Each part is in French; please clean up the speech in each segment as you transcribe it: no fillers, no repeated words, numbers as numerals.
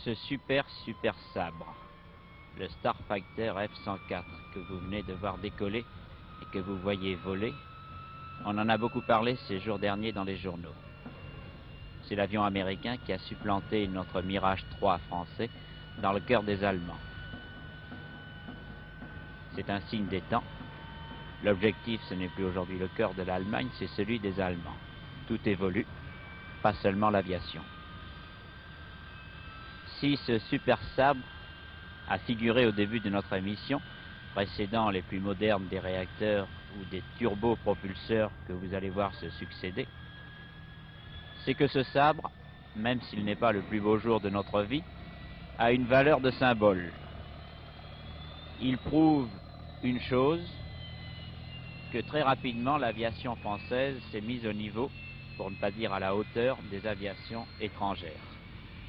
Ce super sabre, le Starfighter F-104 que vous venez de voir décoller et que vous voyez voler, on en a beaucoup parlé ces jours derniers dans les journaux. C'est l'avion américain qui a supplanté notre Mirage 3 français dans le cœur des Allemands. C'est un signe des temps. L'objectif, ce n'est plus aujourd'hui le cœur de l'Allemagne, c'est celui des Allemands. Tout évolue, pas seulement l'aviation. Si ce super sabre a figuré au début de notre émission, précédant les plus modernes des réacteurs ou des turbopropulseurs que vous allez voir se succéder, c'est que ce sabre, même s'il n'est pas le plus beau jour de notre vie, a une valeur de symbole. Il prouve une chose, que très rapidement l'aviation française s'est mise au niveau, pour ne pas dire à la hauteur, des aviations étrangères,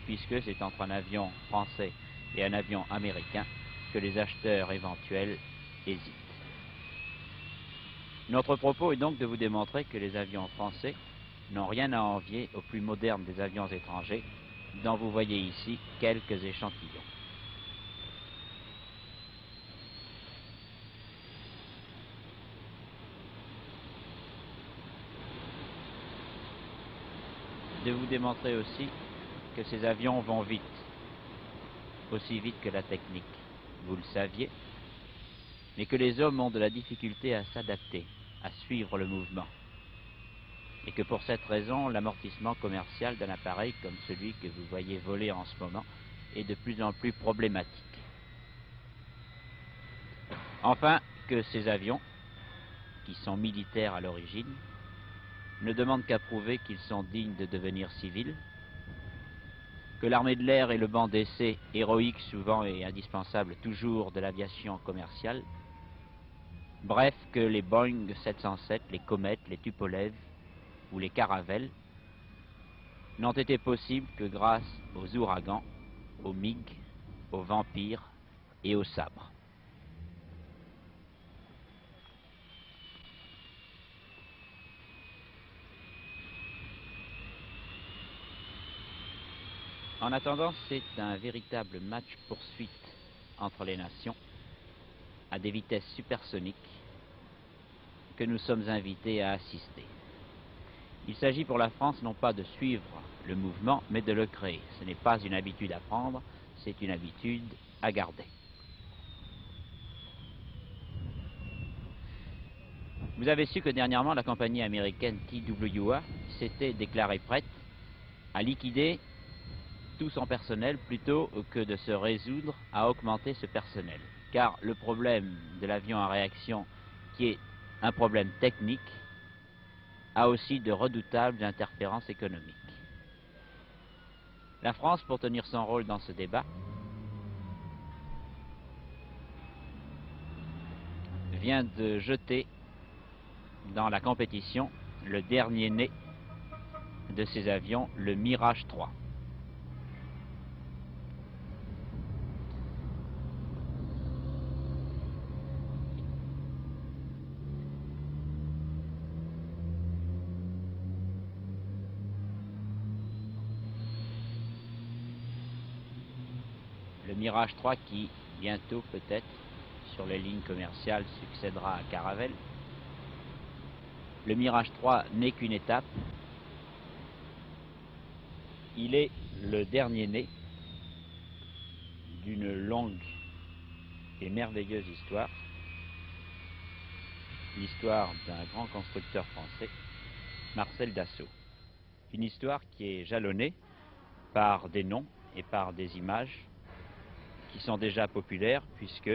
puisque c'est entre un avion français et un avion américain que les acheteurs éventuels hésitent. Notre propos est donc de vous démontrer que les avions français n'ont rien à envier aux plus modernes des avions étrangers, dont vous voyez ici quelques échantillons. De vous démontrer aussi que ces avions vont vite, aussi vite que la technique, vous le saviez, mais que les hommes ont de la difficulté à s'adapter, à suivre le mouvement, et que pour cette raison, l'amortissement commercial d'un appareil comme celui que vous voyez voler en ce moment est de plus en plus problématique. Enfin, que ces avions, qui sont militaires à l'origine, ne demandent qu'à prouver qu'ils sont dignes de devenir civils, que l'armée de l'air est le banc d'essai héroïque souvent et indispensable toujours de l'aviation commerciale, bref que les Boeing 707, les Comet, les Tupolev ou les Caravelle n'ont été possibles que grâce aux ouragans, aux MiG, aux vampires et aux sabres. En attendant, c'est un véritable match poursuite entre les nations, à des vitesses supersoniques, que nous sommes invités à assister. Il s'agit pour la France non pas de suivre le mouvement, mais de le créer. Ce n'est pas une habitude à prendre, c'est une habitude à garder. Vous avez su que dernièrement, la compagnie américaine TWA s'était déclarée prête à liquider tout son personnel plutôt que de se résoudre à augmenter ce personnel. Car le problème de l'avion à réaction, qui est un problème technique, a aussi de redoutables interférences économiques. La France, pour tenir son rôle dans ce débat, vient de jeter dans la compétition le dernier né de ces avions, le Mirage 3. Le Mirage 3 qui, bientôt peut-être, sur les lignes commerciales, succédera à Caravelle. Le Mirage 3 n'est qu'une étape. Il est le dernier né d'une longue et merveilleuse histoire. L'histoire d'un grand constructeur français, Marcel Dassault. Une histoire qui est jalonnée par des noms et par des images qui sont déjà populaires, puisque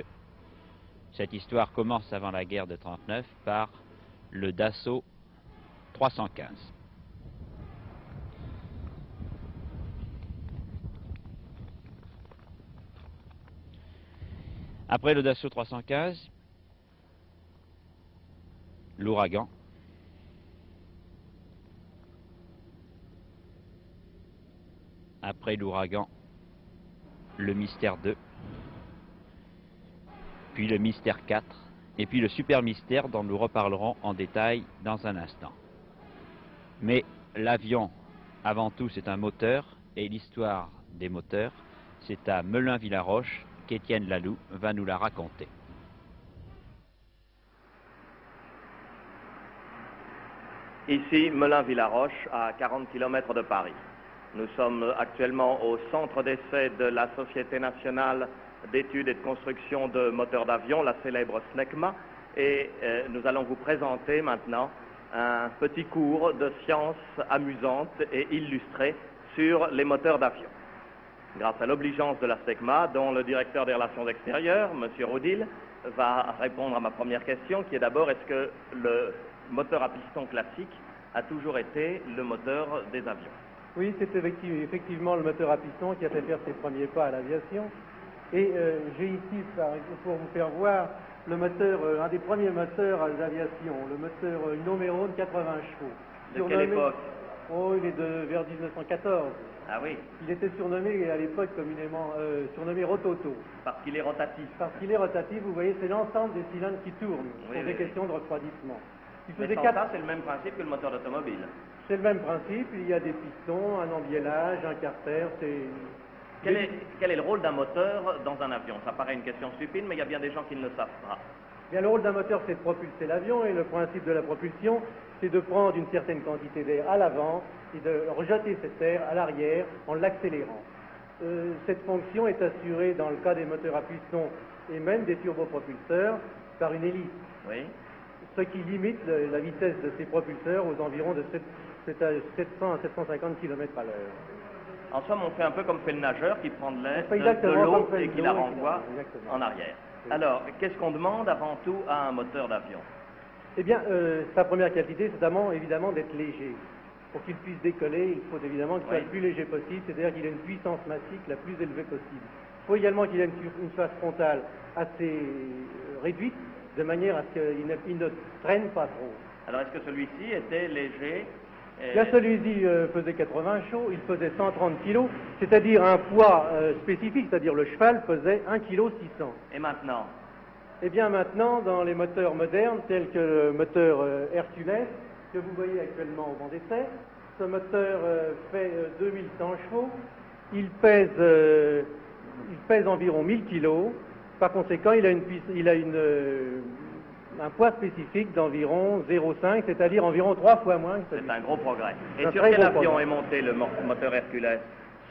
cette histoire commence avant la guerre de 1939 par le Dassault 315. Après le Dassault 315, l'ouragan, après l'ouragan, le Mystère 2, puis le Mystère 4, et puis le Super Mystère dont nous reparlerons en détail dans un instant. Mais l'avion, avant tout, c'est un moteur, et l'histoire des moteurs C'est à Melun-Villaroche qu'Étienne Laloux va nous la raconter. Ici, Melun-Villaroche, à 40 km de Paris. Nous sommes actuellement au centre d'essai de la Société nationale d'études et de construction de moteurs d'avion, la célèbre SNECMA, et nous allons vous présenter maintenant un petit cours de sciences amusantes et illustrées sur les moteurs d'avion. Grâce à l'obligeance de la SNECMA, dont le directeur des relations extérieures, M. Rodil, va répondre à ma première question, qui est d'abord, est-ce que le moteur à piston classique a toujours été le moteur des avions? Oui, c'est effectivement le moteur à piston qui a fait faire ses premiers pas à l'aviation. Et j'ai ici, pour vous faire voir, le moteur, un des premiers moteurs à l'aviation, le moteur numéro de 80 chevaux. De quelle époque? Oh, il est vers 1914. Ah oui. Il était surnommé à l'époque communément surnommé rototo. Parce qu'il est rotatif. Parce qu'il est rotatif, vous voyez, c'est l'ensemble des cylindres qui tournent pour des questions de refroidissement. Mais ça, c'est le même principe que le moteur d'automobile. C'est le même principe, il y a des pistons, un embiellage, un carter, Quel est le rôle d'un moteur dans un avion? Ça paraît une question stupide, mais il y a bien des gens qui ne le savent pas. Bien, le rôle d'un moteur, c'est de propulser l'avion, et le principe de la propulsion, c'est de prendre une certaine quantité d'air à l'avant et de rejeter cet air à l'arrière en l'accélérant. Cette fonction est assurée dans le cas des moteurs à piston et même des turbopropulseurs par une hélice. Oui. Ce qui limite la vitesse de ces propulseurs aux environs de 700 à 750 km à l'heure. En somme, on fait un peu comme fait le nageur qui prend de l'air de l'eau et qui la renvoie en arrière. Alors, qu'est-ce qu'on demande avant tout à un moteur d'avion? Eh bien, sa première qualité, c'est évidemment d'être léger. Pour qu'il puisse décoller, il faut évidemment qu'il soit le plus léger possible, c'est-à-dire qu'il ait une puissance massique la plus élevée possible. Il faut également qu'il ait une face frontale assez réduite, de manière à ce qu'il ne traîne pas trop. Alors, est-ce que celui-ci était léger? Là, celui-ci faisait 80 chevaux, il faisait 130 kg, c'est-à-dire un poids spécifique, c'est-à-dire le cheval pesait 1,6 kg. Et maintenant? Eh bien maintenant, dans les moteurs modernes, tels que le moteur Hercules, que vous voyez actuellement au banc d'essai, ce moteur fait 2100 chevaux, il pèse environ 1000 kg, par conséquent il a un poids spécifique d'environ 0,5, c'est-à-dire environ 3 fois moins que celui-ci. C'est un gros progrès. Et sur quel avion est monté le moteur Hercules?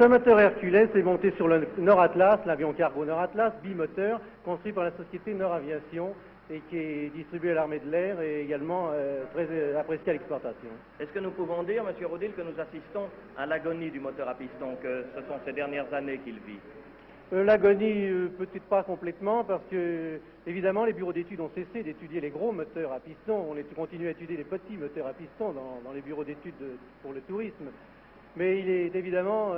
Ce moteur Hercules est monté sur le Nord Atlas, l'avion cargo Nord Atlas, bimoteur, construit par la société Nord Aviation et qui est distribué à l'armée de l'air et également très apprécié à l'exportation. Est-ce que nous pouvons dire, M. Rodil, que nous assistons à l'agonie du moteur à piston, que ce sont ces dernières années qu'il vit? L'agonie, peut-être pas complètement, parce que, évidemment, les bureaux d'études ont cessé d'étudier les gros moteurs à piston. On continue à étudier les petits moteurs à piston dans les bureaux d'études pour le tourisme. Mais il est évidemment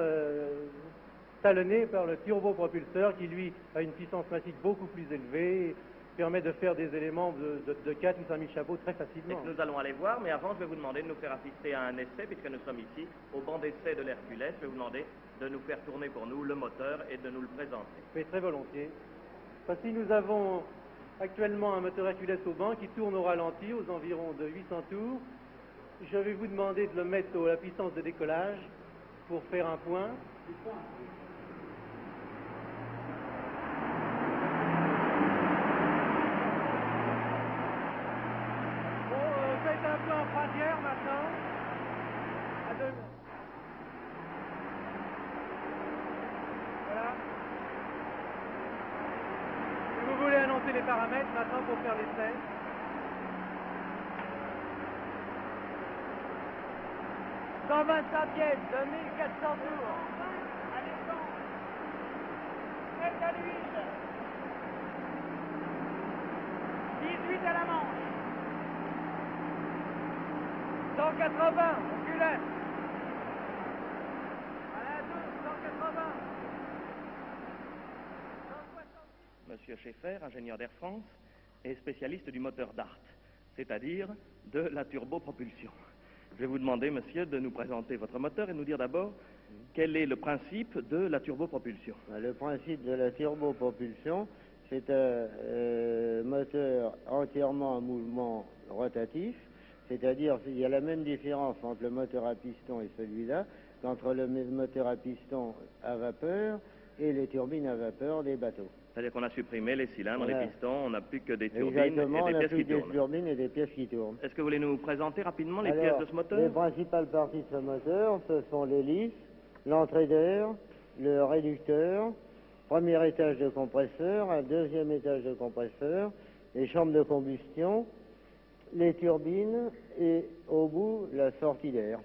talonné par le turbopropulseur qui, lui, a une puissance massique beaucoup plus élevée, permet de faire des éléments de 4 ou 5 000 chapeaux très facilement. Nous allons aller voir, mais avant, je vais vous demander de nous faire assister à un essai, puisque nous sommes ici, au banc d'essai de l'Hercules. Je vais vous demander de nous faire tourner pour nous le moteur et de nous le présenter. Oui, très volontiers. Voici, nous avons actuellement un moteur Hercules au banc qui tourne au ralenti aux environs de 800 tours. Je vais vous demander de le mettre à la puissance de décollage pour faire un point. Faites un peu en croisière maintenant. Voilà. Si vous voulez annoncer les paramètres maintenant pour faire l'essai. 125 pièces de 1400 tours. À l'essence. 7 à l'huile. 18 à la manche. 180, oculaire. À la 2, 180. 170. Monsieur Schaeffer, ingénieur d'Air France, est spécialiste du moteur DART, c'est-à-dire de la turbopropulsion. Je vais vous demander, monsieur, de nous présenter votre moteur et nous dire d'abord quel est le principe de la turbopropulsion. Le principe de la turbopropulsion, c'est un moteur entièrement en mouvement rotatif, c'est-à-dire qu'il y a la même différence entre le moteur à piston et celui-là qu'entre le moteur à piston à vapeur et les turbines à vapeur des bateaux. C'est-à-dire qu'on a supprimé les cylindres, Voilà. les pistons, on n'a plus que des turbines Exactement, et on des n'a pièces plus qui que des tournent. turbines et des pièces qui tournent. Est-ce que vous voulez nous présenter rapidement les Alors, pièces de ce les moteur? principales parties de ce moteur, ce sont l'hélice, l'entrée d'air, le réducteur, premier étage de compresseur, un deuxième étage de compresseur, les chambres de combustion, les turbines et au bout la sortie d'air.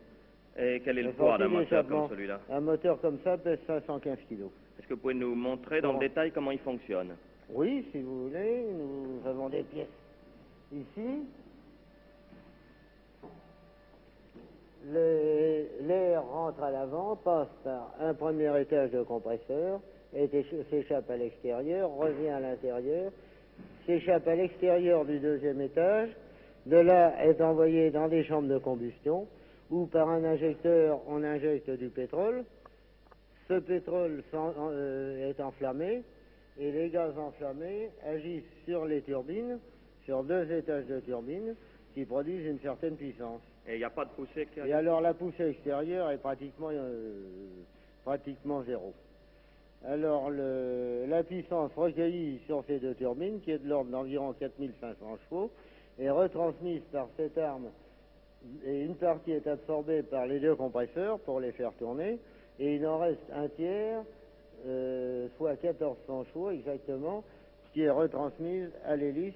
Et quel est le La poids sortie d'un moteur d'échappement. comme celui-là? Un moteur comme ça pèse 515 kg. Est-ce que vous pouvez nous montrer dans le détail comment il fonctionne? Oui, si vous voulez, nous avons des pièces ici. L'air rentre à l'avant, passe par un premier étage de compresseur, s'échappe à l'extérieur, revient à l'intérieur, s'échappe à l'extérieur du deuxième étage, de là est envoyé dans des chambres de combustion, où par un injecteur on injecte du pétrole. Ce pétrole est enflammé, et les gaz enflammés agissent sur les turbines, sur deux étages de turbines, qui produisent une certaine puissance. Et il n'y a pas de poussée extérieure? Et alors la poussée extérieure est pratiquement zéro. Alors la puissance recueillie sur ces deux turbines, qui est de l'ordre d'environ 4500 chevaux, est retransmise par cette arme, et une partie est absorbée par les deux compresseurs pour les faire tourner, et il en reste un tiers, soit 1400 chevaux exactement, qui est retransmise à l'hélice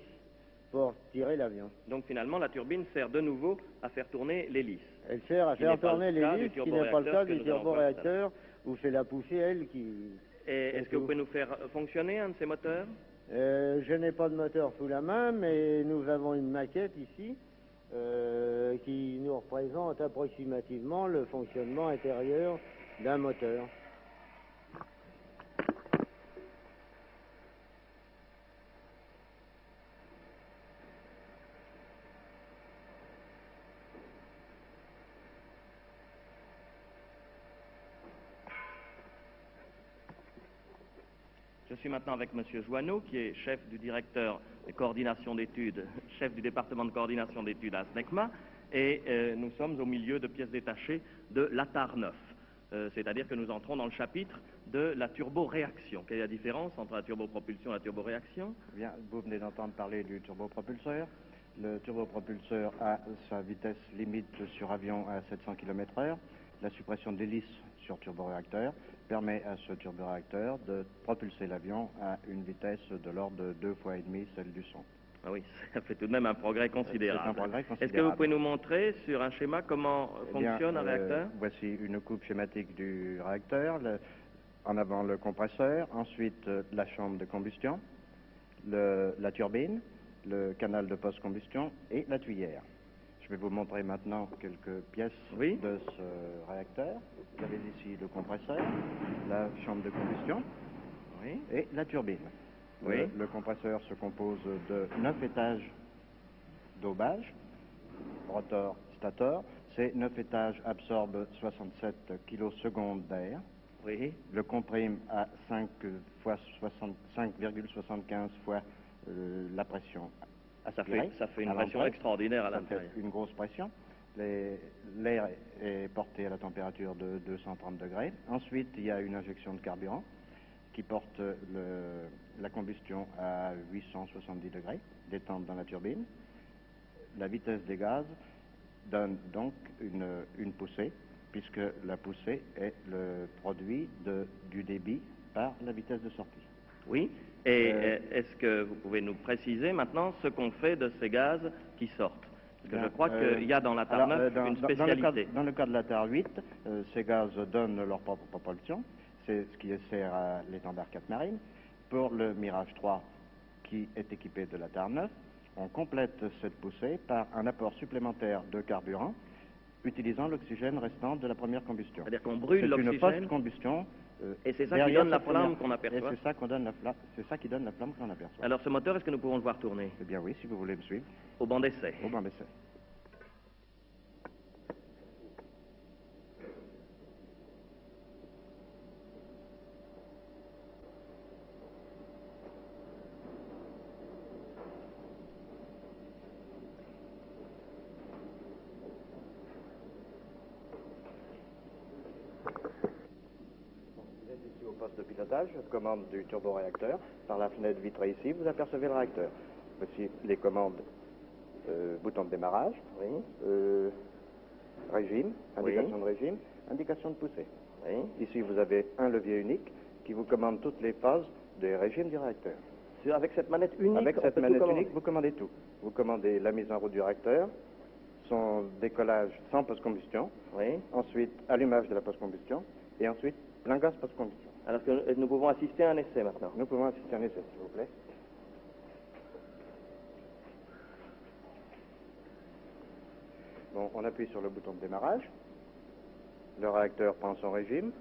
pour tirer l'avion. Donc finalement, la turbine sert de nouveau à faire tourner l'hélice. Elle sert à faire tourner l'hélice, qui n'est pas le cas du turboréacteur, où c'est la poussée, elle, qui... Et est-ce que vous pouvez nous faire fonctionner un de ces moteurs? Je n'ai pas de moteur sous la main, mais nous avons une maquette ici qui nous représente approximativement le fonctionnement intérieur d'un moteur. Je suis maintenant avec M. Joanneau, qui est chef du directeur de coordination d'études, chef du département de coordination d'études à SNECMA, et nous sommes au milieu de pièces détachées de l'ATAR 9. C'est-à-dire que nous entrons dans le chapitre de la turboréaction. Quelle est la différence entre la turbopropulsion et la turboréaction? Bien, vous venez d'entendre parler du turbopropulseur. Le turbopropulseur a sa vitesse limite sur avion à 700 km/h. La suppression de l'hélice sur turboréacteur permet à ce turboréacteur de propulser l'avion à une vitesse de l'ordre de 2,5 fois celle du son. Ah oui, ça fait tout de même un progrès considérable. C'est un progrès considérable. Est-ce que vous pouvez nous montrer sur un schéma comment fonctionne un réacteur? Voici une coupe schématique du réacteur. En avant le compresseur, ensuite la chambre de combustion, la turbine, le canal de post-combustion et la tuyère. Je vais vous montrer maintenant quelques pièces de ce réacteur. Vous avez ici le compresseur, la chambre de combustion et la turbine. Le compresseur se compose de 9 étages d'aubage, rotor, stator. Ces 9 étages absorbent 67 kg/s d'air. Le comprime à 5,75 fois la pression. Ça fait une pression extraordinaire à l'intérieur. Une grosse pression. L'air est porté à la température de 230 degrés. Ensuite, il y a une injection de carburant qui porte la combustion à 870 degrés, détente dans la turbine. La vitesse des gaz donne donc une poussée, puisque la poussée est le produit du débit par la vitesse de sortie. Oui, et est-ce que vous pouvez nous préciser maintenant ce qu'on fait de ces gaz qui sortent? Parce que je crois qu'il y a dans l'ATAR 9 une spécialité. Dans le cas de l'ATAR 8, ces gaz donnent leur propre propulsion, c'est ce qui sert à l'étendard 4 marine. Pour le Mirage 3, qui est équipé de l'ATAR 9, on complète cette poussée par un apport supplémentaire de carburant, utilisant l'oxygène restant de la première combustion. C'est-à-dire qu'on brûle l'oxygène. C'est une post-combustion. Et c'est ça qui donne la flamme qu'on aperçoit. Et c'est ça qui donne la flamme qu'on aperçoit. Alors ce moteur, est-ce que nous pouvons le voir tourner? Eh bien oui, si vous voulez me suivre. Au banc d'essai. Au banc d'essai. poste de pilotage, commande du turboréacteur. Par la fenêtre vitrée ici, vous apercevez le réacteur. Voici les commandes, bouton de démarrage, régime, indication de régime, indication de poussée. Ici, vous avez un levier unique qui vous commande toutes les phases des régimes du réacteur. Avec cette manette unique, Avec cette manette unique, vous commandez tout. Vous commandez la mise en route du réacteur, son décollage sans post-combustion, ensuite allumage de la post-combustion, et ensuite plein gaz post-combustion. Alors que nous pouvons assister à un essai maintenant. Nous pouvons assister à un essai, s'il vous plaît. Bon, on appuie sur le bouton de démarrage. Le réacteur prend son régime,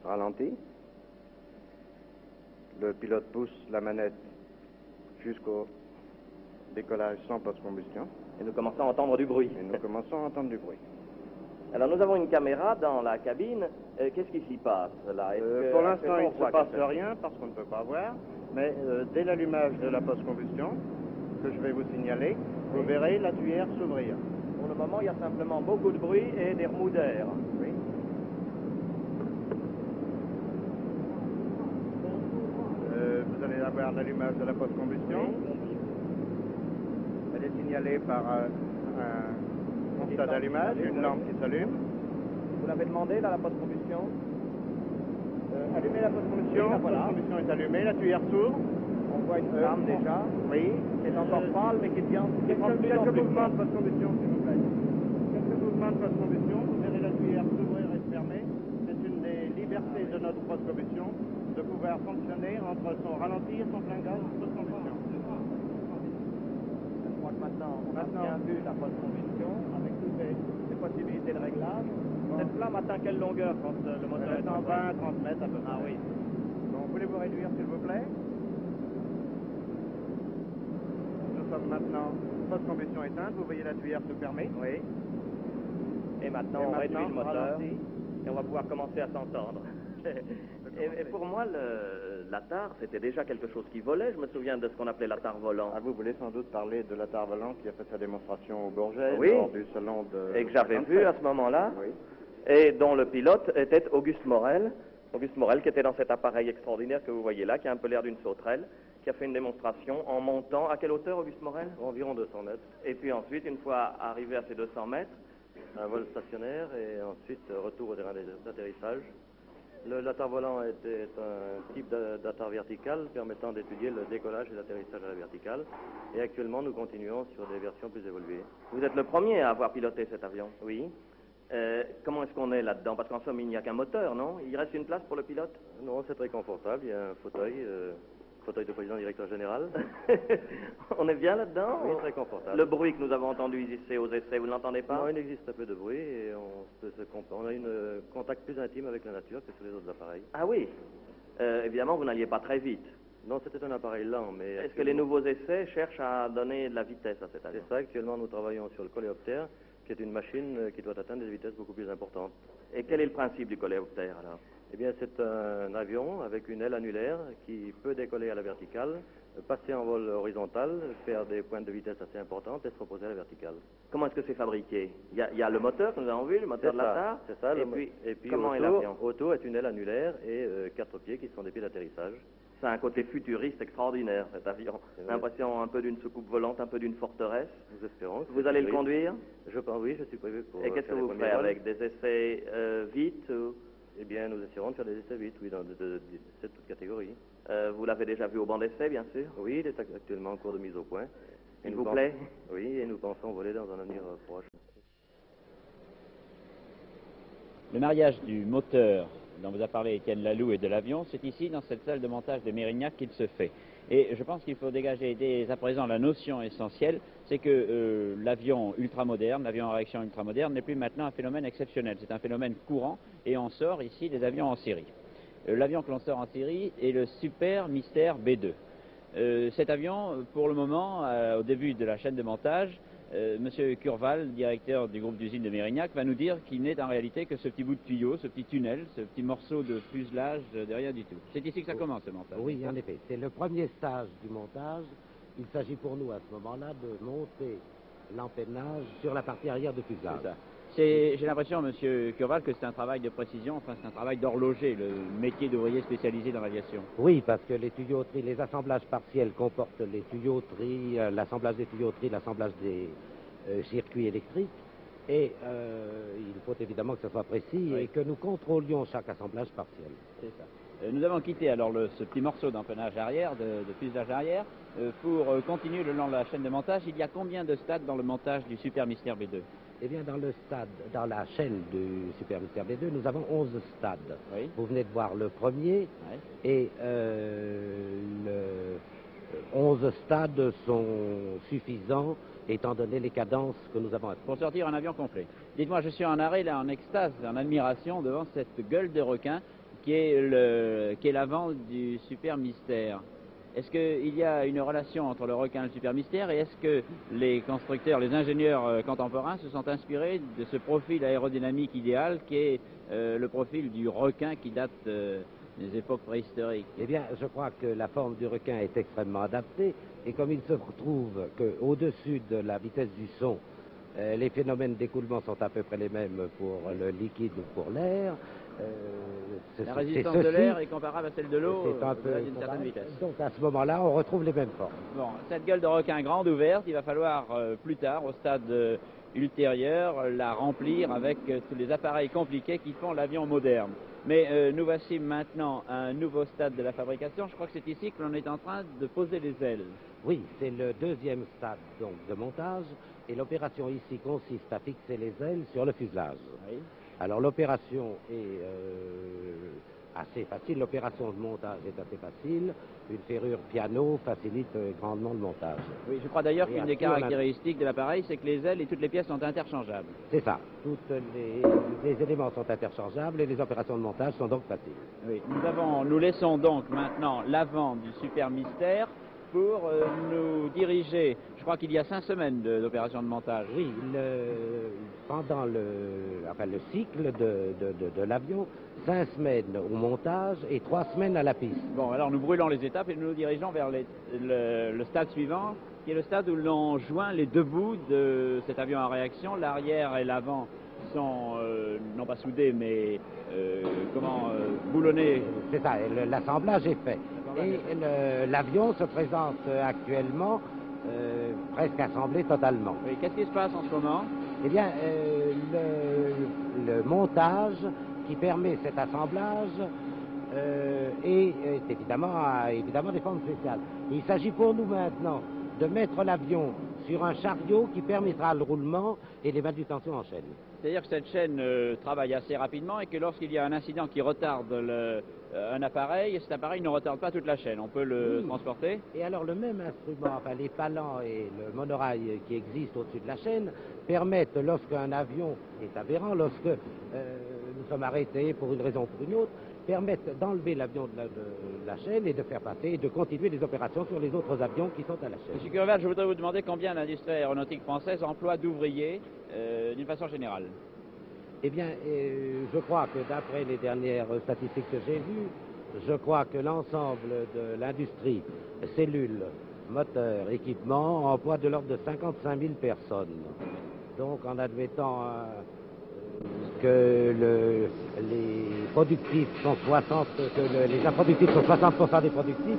ralentit. Le pilote pousse la manette jusqu'au décollage sans post-combustion. Et nous commençons à entendre du bruit. Et nous commençons à entendre du bruit. Alors nous avons une caméra dans la cabine. Qu'est-ce qui s'y passe là? Pour l'instant, il ne se passe rien parce qu'on ne peut pas voir. Mais dès l'allumage de la post-combustion, que je vais vous signaler, vous verrez la tuyère s'ouvrir. Pour le moment, il y a simplement beaucoup de bruit et des remous d'air. Oui. Vous allez avoir l'allumage de la post-combustion. Elle est signalée par un constat d'allumage, une lampe qui s'allume. Vous l'avez demandé, là, la post-combustion? Allumez la post-combustion, la post-combustion est allumée, la tuyère s'ouvre. On voit une flamme déjà. Oui. Qui est encore pâle, mais qui prend plus en Quelques plus. mouvements de post-combustion, s'il vous plaît. Quelques mouvements de post-combustion, vous verrez la tuyère s'ouvrir et se fermer. C'est une des libertés de notre post-combustion de pouvoir fonctionner entre son ralenti et son plein gaz post-combustion. Je crois que maintenant, on a bien vu la post-combustion avec toutes les possibilités de réglage. Cette flamme atteint quelle longueur quand le moteur est en 20-30 mètres à peu près. Ah oui. Donc, voulez-vous réduire, s'il vous plaît? Nous sommes maintenant post-combustion éteinte. Vous voyez la tuyère se fermer. Oui. Et maintenant, on réduit le moteur. Et on va pouvoir commencer à s'entendre. Et pour moi, l'ATAR, c'était déjà quelque chose qui volait. Je me souviens de ce qu'on appelait l'ATAR volant. Ah, vous voulez sans doute parler de l'ATAR volant qui a fait sa démonstration au Bourget lors du salon de... Et que j'avais vu à ce moment-là. Oui. Et dont le pilote était Auguste Morel. Auguste Morel qui était dans cet appareil extraordinaire que vous voyez là, qui a un peu l'air d'une sauterelle, qui a fait une démonstration en montant. À quelle hauteur, Auguste Morel? Environ 200 mètres. Et puis ensuite, une fois arrivé à ces 200 mètres, un vol stationnaire et ensuite retour au terrain d'atterrissage. L'ATAR volant était un type d'ATAR vertical permettant d'étudier le décollage et l'atterrissage à la verticale. Et actuellement, nous continuons sur des versions plus évoluées. Vous êtes le premier à avoir piloté cet avion? Oui. Comment est-ce qu'on est là-dedans? Parce qu'en somme, il n'y a qu'un moteur, non? Il reste une place pour le pilote? Non, c'est très confortable. Il y a un fauteuil de président directeur général. On est bien là-dedans? Oui, très confortable. Le bruit que nous avons entendu ici aux essais, vous ne l'entendez pas? Non, il existe un peu de bruit et on a un contact plus intime avec la nature que sur les autres appareils. Ah oui. Évidemment, vous n'alliez pas très vite. Non, c'était un appareil lent, mais... Est-ce que les nouveaux essais cherchent à donner de la vitesse à cet avion? C'est ça, actuellement nous travaillons sur le coléoptère, qui est une machine qui doit atteindre des vitesses beaucoup plus importantes. Et quel est le principe du coléoptère alors? Eh bien, c'est un avion avec une aile annulaire qui peut décoller à la verticale, passer en vol horizontal, faire des pointes de vitesse assez importantes et se reposer à la verticale. Comment est-ce que c'est fabriqué? Il y a le moteur que nous avons vu, le moteur de l'ATAR. C'est ça. Et puis comment est l'avion? Autour est une aile annulaire et 4 pieds qui sont des pieds d'atterrissage. C'est un côté futuriste extraordinaire, cet avion. L'impression un peu d'une soucoupe volante, un peu d'une forteresse. Nous espérons. Vous allez le conduire? Je pense, oui, je suis prévu pour. Et qu'est-ce que vous ferez avec? Des essais vite ou... Eh bien, nous essaierons de faire des essais vite, oui, dans cette catégorie. Vous l'avez déjà vu au banc d'essai, bien sûr? Oui, il est actuellement en cours de mise au point. Il vous plaît? Oui, et nous pensons voler dans un avenir proche. Le mariage du moteur dont vous a parlé Étienne Laloux et de l'avion, c'est ici, dans cette salle de montage de Mérignac, qu'il se fait. Et je pense qu'il faut dégager dès à présent la notion essentielle, c'est que l'avion ultramoderne, l'avion à réaction ultramoderne n'est plus maintenant un phénomène exceptionnel. C'est un phénomène courant et on sort ici des avions en série. L'avion que l'on sort en série est le Super Mystère B2. Cet avion, pour le moment, au début de la chaîne de montage, Monsieur Curval, directeur du groupe d'usine de Mérignac, va nous dire qu'il n'est en réalité que ce petit bout de tuyau, ce petit tunnel, ce petit morceau de fuselage de rien du tout. C'est ici que ça commence, ce montage. Oui, en effet. C'est le premier stage du montage. Il s'agit pour nous, à ce moment-là, de monter l'empennage sur la partie arrière du fuselage. C'est ça. J'ai l'impression, Monsieur Curval, que c'est un travail de précision, enfin c'est un travail d'horloger, le métier d'ouvrier spécialisé dans l'aviation. Oui, parce que les tuyauteries, les assemblages partiels comportent les tuyauteries, l'assemblage des tuyauteries, l'assemblage des circuits électriques. Et il faut évidemment que ce soit précis et que nous contrôlions chaque assemblage partiel. C'est ça. Nous avons quitté alors ce petit morceau d'empennage arrière, de fuselage arrière, pour continuer le long de la chaîne de montage. Il y a combien de stades dans le montage du Super Mystère B2? Eh bien, dans la chaîne du Super Mystère B2, nous avons 11 stades. Oui. Vous venez de voir le premier, et 11 stades sont suffisants, étant donné les cadences que nous avons. Pour sortir un avion complet. Dites-moi, je suis en arrêt, là, en extase, en admiration devant cette gueule de requin qui est l'avant du Super Mystère. Est-ce qu'il y a une relation entre le requin et le Super Mystère, et est-ce que les constructeurs, les ingénieurs contemporains se sont inspirés de ce profil aérodynamique idéal qui est le profil du requin qui date des époques préhistoriques? Eh bien, je crois que la forme du requin est extrêmement adaptée, et comme il se trouve qu'au-dessus de la vitesse du son, les phénomènes d'écoulement sont à peu près les mêmes pour le liquide ou pour l'air. La résistance de l'air est comparable à celle de l'eau d'une certaine vitesse. Donc à ce moment-là, on retrouve les mêmes formes. Bon, cette gueule de requin grande ouverte, il va falloir plus tard, au stade ultérieur, la remplir avec tous les appareils compliqués qui font l'avion moderne. Mais nous voici maintenant à un nouveau stade de la fabrication. Je crois que c'est ici que l'on est en train de poser les ailes. Oui, c'est le deuxième stade donc, de montage, et l'opération ici consiste à fixer les ailes sur le fuselage. Oui. Alors l'opération est assez facile, l'opération de montage est assez facile, une ferrure piano facilite grandement le montage. Oui, je crois d'ailleurs qu'une des caractéristiques de l'appareil, c'est que les ailes et toutes les pièces sont interchangeables. C'est ça, tous les éléments sont interchangeables et les opérations de montage sont donc faciles. Oui, nous laissons donc maintenant l'avant du Super Mystère pour nous diriger. Je crois qu'il y a 5 semaines d'opération de montage. Oui, pendant le cycle de l'avion, 5 semaines au montage et 3 semaines à la piste. Bon, alors nous brûlons les étapes et nous nous dirigeons vers le stade suivant, qui est le stade où l'on joint les deux bouts de cet avion à réaction. L'arrière et l'avant sont non pas soudés, mais boulonnés. C'est ça, l'assemblage est fait. Et l'avion se présente actuellement presque assemblé totalement. Oui, qu'est-ce qui se passe en ce moment? Eh bien, le montage qui permet cet assemblage est évidemment des formes spéciales. Il s'agit pour nous maintenant de mettre l'avion sur un chariot qui permettra le roulement et les manutentions en chaîne. C'est-à-dire que cette chaîne travaille assez rapidement et que lorsqu'il y a un incident qui retarde un appareil, cet appareil ne retarde pas toute la chaîne. On peut le transporter. Et alors le même instrument, enfin les palans et le monorail qui existent au-dessus de la chaîne, permettent, lorsqu'un avion est aberrant, lorsque nous sommes arrêtés pour une raison ou pour une autre, permettent d'enlever l'avion de la chaîne et de faire passer et de continuer les opérations sur les autres avions qui sont à la chaîne. Monsieur Curval, je voudrais vous demander combien l'industrie aéronautique française emploie d'ouvriers d'une façon générale. Eh bien, je crois que d'après les dernières statistiques que j'ai vues, je crois que l'ensemble de l'industrie, cellules, moteurs, équipements, emploie de l'ordre de 55 000 personnes. Donc, en admettant que les productifs sont 60%, que les improductifs sont 60% des productifs,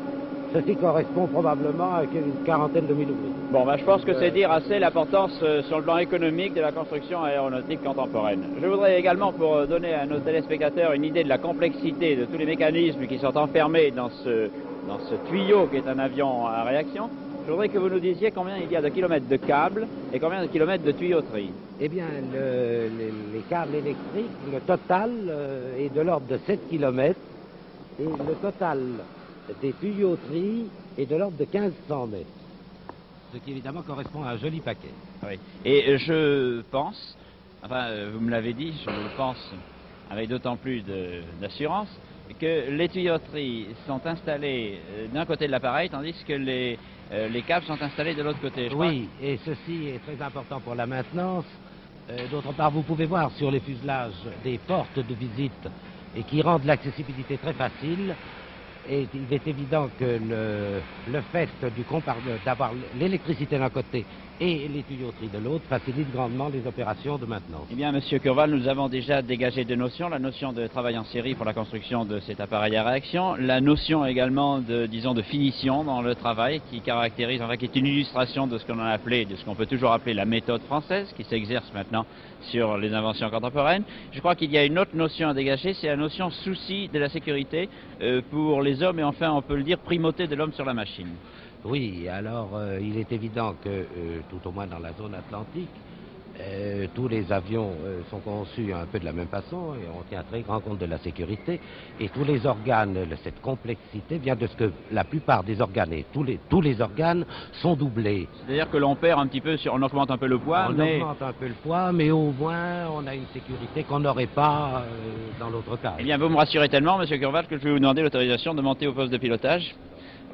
ceci correspond probablement à une quarantaine de mille ouvriers. Bon, je pense que c'est dire assez l'importance sur le plan économique de la construction aéronautique contemporaine. Je voudrais également, pour donner à nos téléspectateurs une idée de la complexité de tous les mécanismes qui sont enfermés dans ce tuyau qui est un avion à réaction, je voudrais que vous nous disiez combien il y a de kilomètres de câbles et combien de kilomètres de tuyauterie. Eh bien, les câbles électriques, le total est de l'ordre de 7 km et le total des tuyauteries est de l'ordre de 1500 mètres. Ce qui évidemment correspond à un joli paquet. Oui. Et je pense, enfin vous me l'avez dit, je le pense avec d'autant plus d'assurance, que les tuyauteries sont installées d'un côté de l'appareil, tandis que les câbles sont installés de l'autre côté. Oui, et ceci est très important pour la maintenance. D'autre part, vous pouvez voir sur les fuselages des portes de visite et qui rendent l'accessibilité très facile. Et il est évident que le fait d'avoir l'électricité d'un côté et les tuyauteries de l'autre facilite grandement les opérations de maintenance. Eh bien, Monsieur Curval, nous avons déjà dégagé deux notions. La notion de travail en série pour la construction de cet appareil à réaction. La notion également de finition dans le travail qui caractérise, enfin, qui est une illustration de ce qu'on a appelé, de ce qu'on peut toujours appeler la méthode française qui s'exerce maintenant sur les inventions contemporaines. Je crois qu'il y a une autre notion à dégager, c'est la notion souci de la sécurité pour les hommes et enfin, on peut le dire, primauté de l'homme sur la machine. Oui, alors il est évident que, tout au moins dans la zone atlantique, tous les avions sont conçus un peu de la même façon et on tient très grand compte de la sécurité. Et tous les organes, cette complexité vient de ce que la plupart des organes et tous les organes sont doublés. C'est-à-dire que l'on perd un petit peu, on augmente un peu le poids, on augmente un peu le poids, mais au moins on a une sécurité qu'on n'aurait pas dans l'autre cas. Eh bien, vous me rassurez tellement, Monsieur Curval, que je vais vous demander l'autorisation de monter au poste de pilotage,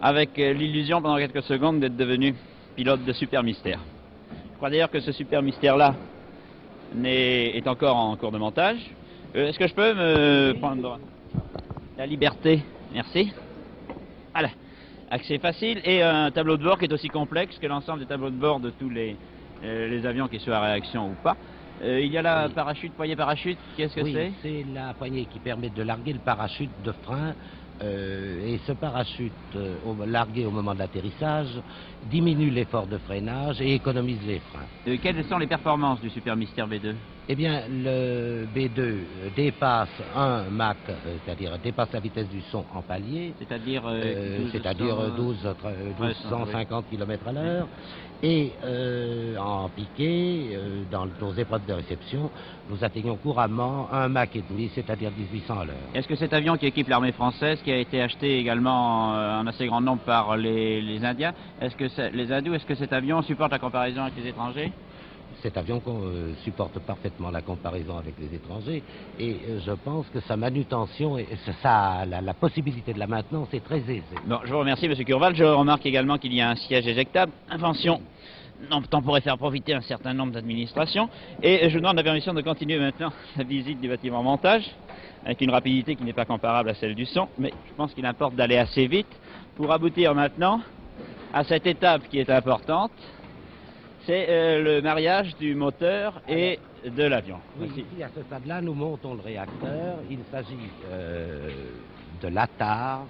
avec l'illusion pendant quelques secondes d'être devenu pilote de Super Mystère. Je crois d'ailleurs que ce Super Mystère-là est encore en cours de montage. Est-ce que je peux me prendre la liberté? Merci. Voilà. Accès facile et un tableau de bord qui est aussi complexe que l'ensemble des tableaux de bord de tous les avions qui soient à réaction ou pas. Il y a la parachute, poignée parachute, qu'est-ce que c'est? C'est la poignée qui permet de larguer le parachute de frein. Et ce parachute largué au moment de l'atterrissage diminue l'effort de freinage et économise les freins. Quelles sont les performances du Super Mystère B2? Eh bien, le B2 dépasse un Mach, c'est-à-dire dépasse la vitesse du son en palier, c'est-à-dire 1250 km à l'heure, et en piqué, dans nos épreuves de réception, nous atteignons couramment un Mach et demi, c'est-à-dire 1800 à l'heure. Est-ce que cet avion qui équipe l'armée française, qui a été acheté également en assez grand nombre par les Indiens, est-ce que cet avion supporte la comparaison avec les étrangers? Cet avion supporte parfaitement la comparaison avec les étrangers et je pense que sa manutention, la possibilité de la maintenance est très aisée. Bon, je vous remercie, M. Curval. Je remarque également qu'il y a un siège éjectable. Invention dont on pourrait faire profiter un certain nombre d'administrations. Et je vous demande la permission de continuer maintenant la visite du bâtiment montage avec une rapidité qui n'est pas comparable à celle du son, mais je pense qu'il importe d'aller assez vite pour aboutir maintenant à cette étape qui est importante. C'est le mariage du moteur et de l'avion. Oui, ici, à ce stade-là, nous montons le réacteur. Il s'agit de l'ATAR,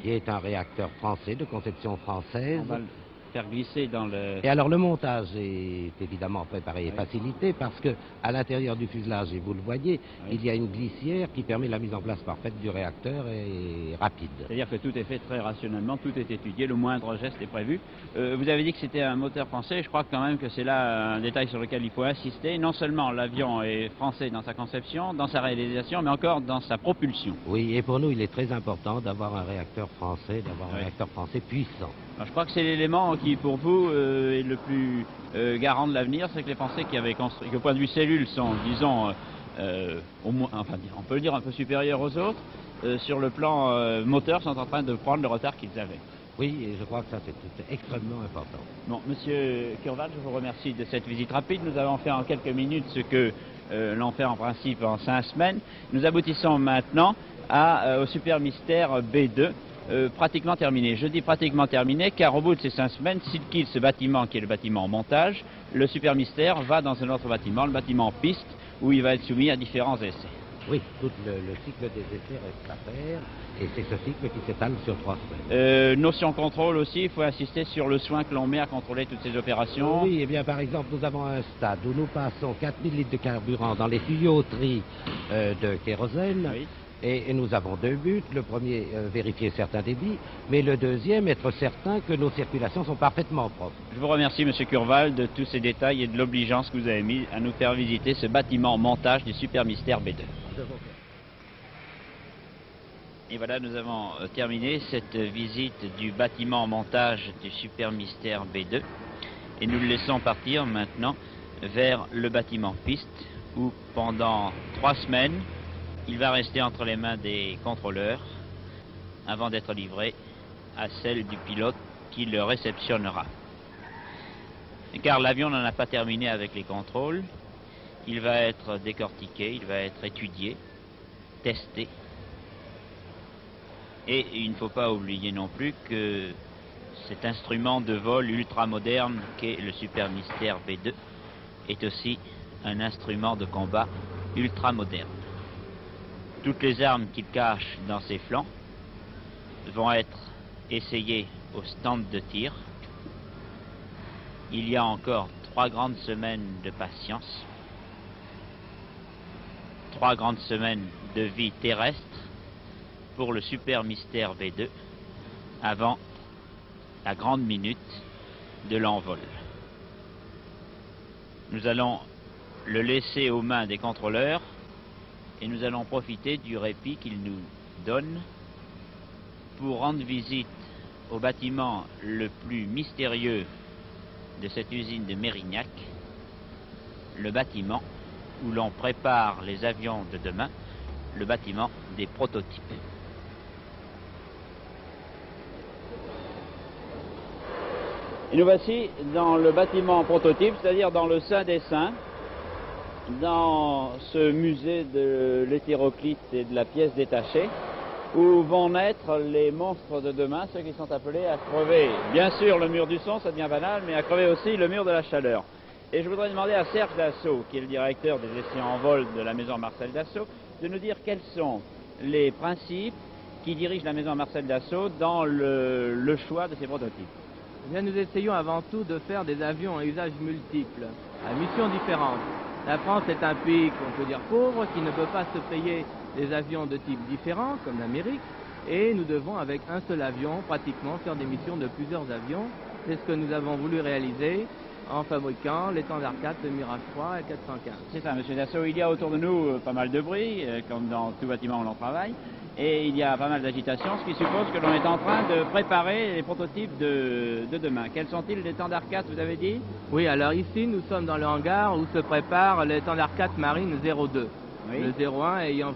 qui est un réacteur français, de conception française. On va le faire glisser dans le... Et alors, le montage est évidemment préparé et facilité parce que à l'intérieur du fuselage, et vous le voyez, il y a une glissière qui permet la mise en place parfaite du réacteur et rapide. C'est-à-dire que tout est fait très rationnellement, tout est étudié, le moindre geste est prévu. Vous avez dit que c'était un moteur français, je crois quand même que c'est là un détail sur lequel il faut insister. Non seulement l'avion est français dans sa conception, dans sa réalisation, mais encore dans sa propulsion. Oui, et pour nous, il est très important d'avoir un réacteur français, un réacteur français puissant. Alors, je crois que c'est l'élément qui, pour vous, est le plus garant de l'avenir, c'est que les Français qui avaient construit, que au point de vue cellules sont, disons, au moins, enfin, on peut le dire un peu supérieurs aux autres, sur le plan moteur, sont en train de prendre le retard qu'ils avaient. Oui, et je crois que ça c'est extrêmement important. Bon, Monsieur Curval, je vous remercie de cette visite rapide. Nous avons fait en quelques minutes ce que l'on fait en principe en 5 semaines. Nous aboutissons maintenant au Super Mystère B2. Pratiquement terminé. Je dis pratiquement terminé car au bout de ces 5 semaines, s'il quitte ce bâtiment qui est le bâtiment montage, le Super Mystère va dans un autre bâtiment, le bâtiment piste, où il va être soumis à différents essais. Oui, tout le cycle des essais reste à faire et c'est ce cycle qui s'étale sur 3 semaines. Notion contrôle aussi, il faut insister sur le soin que l'on met à contrôler toutes ces opérations. Oui, et bien par exemple, nous avons un stade où nous passons 4000 litres de carburant dans les tuyauteries de kérosène. Oui. Et nous avons 2 buts. Le premier, vérifier certains débits, mais le deuxième, être certain que nos circulations sont parfaitement propres. Je vous remercie, M. Curval, de tous ces détails et de l'obligeance que vous avez mis à nous faire visiter ce bâtiment montage du Super Mystère B2. Et voilà, nous avons terminé cette visite du bâtiment montage du Super Mystère B2. Et nous le laissons partir maintenant vers le bâtiment piste, où pendant 3 semaines, il va rester entre les mains des contrôleurs avant d'être livré à celle du pilote qui le réceptionnera. Car l'avion n'en a pas terminé avec les contrôles, il va être décortiqué, il va être étudié, testé. Et il ne faut pas oublier non plus que cet instrument de vol ultra moderne qu'est le Super Mystère V2 est aussi un instrument de combat ultra moderne. Toutes les armes qu'il cache dans ses flancs vont être essayées au stand de tir. Il y a encore 3 grandes semaines de patience, 3 grandes semaines de vie terrestre pour le Super Mystère V2 avant la grande minute de l'envol. Nous allons le laisser aux mains des contrôleurs et nous allons profiter du répit qu'ils nous donnent pour rendre visite au bâtiment le plus mystérieux de cette usine de Mérignac, le bâtiment où l'on prépare les avions de demain, le bâtiment des prototypes. Et nous voici dans le bâtiment prototype, c'est-à-dire dans le Saint des Saints, dans ce musée de l'hétéroclite et de la pièce détachée, où vont naître les monstres de demain, ceux qui sont appelés à crever, bien sûr, le mur du son, ça devient banal, mais à crever aussi le mur de la chaleur. Et je voudrais demander à Serge Dassault, qui est le directeur des essais en vol de la maison Marcel Dassault, de nous dire quels sont les principes qui dirigent la maison Marcel Dassault dans le choix de ces prototypes. Eh bien, nous essayons avant tout de faire des avions à usage multiple, à missions différentes. La France est un pays qu'on peut dire pauvre, qui ne peut pas se payer des avions de types différents, comme l'Amérique, et nous devons, avec un seul avion, pratiquement faire des missions de plusieurs avions. C'est ce que nous avons voulu réaliser en fabriquant l'étendard 4, le Mirage 3 et 415. C'est ça, monsieur Dassault. Il y a autour de nous pas mal de bruit, comme dans tout bâtiment où l'on travaille, et il y a pas mal d'agitation, ce qui suppose que l'on est en train de préparer les prototypes de demain. Quels sont-ils, l'étendard 4, vous avez dit? Oui, alors ici, nous sommes dans le hangar où se prépare l'étendard 4 Marine 02. Oui. Le 01 ayant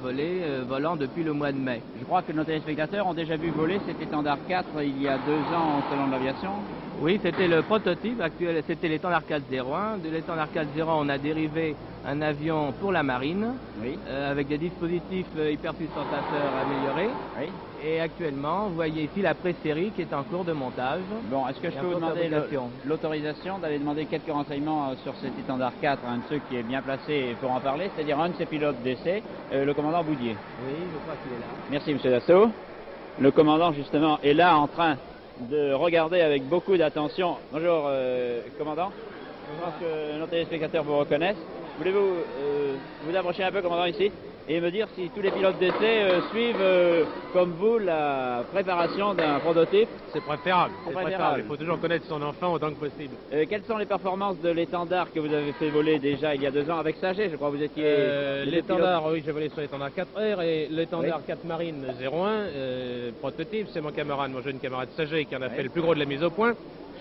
volant depuis le mois de mai. Je crois que nos téléspectateurs ont déjà vu voler cet étendard 4 il y a 2 ans au Salon de l'Aviation. Oui, c'était le prototype actuel, c'était l'étendard 401. De l'étendard 401, on a dérivé un avion pour la marine, oui. Avec des dispositifs hypersustentateurs améliorés. Oui. Et actuellement, vous voyez ici la pré-série qui est en cours de montage. Bon, est-ce que je peux vous demander l'autorisation d'aller demander quelques renseignements sur cet étendard 4, un de ceux qui est bien placé pour en parler, c'est-à-dire un de ses pilotes d'essai, le commandant Boudier. Oui, je crois qu'il est là. Merci, monsieur Dassault. Le commandant, justement, est là en train de regarder avec beaucoup d'attention. Bonjour, commandant. Je pense que nos téléspectateurs vous reconnaissent. Voulez-vous vous approcher un peu, commandant, ici, et me dire si tous les pilotes d'essai suivent, comme vous, la préparation d'un prototype? C'est préférable. Il faut toujours connaître son enfant autant que possible. Quelles sont les performances de l'étendard que vous avez fait voler déjà il y a 2 ans avec Saget? Je crois que vous étiez... l'étendard, oui, j'ai volé sur l'étendard 4R et l'étendard 4 Marine 01, prototype, c'est mon camarade, mon jeune camarade Saget qui en a fait le plus gros de la mise au point.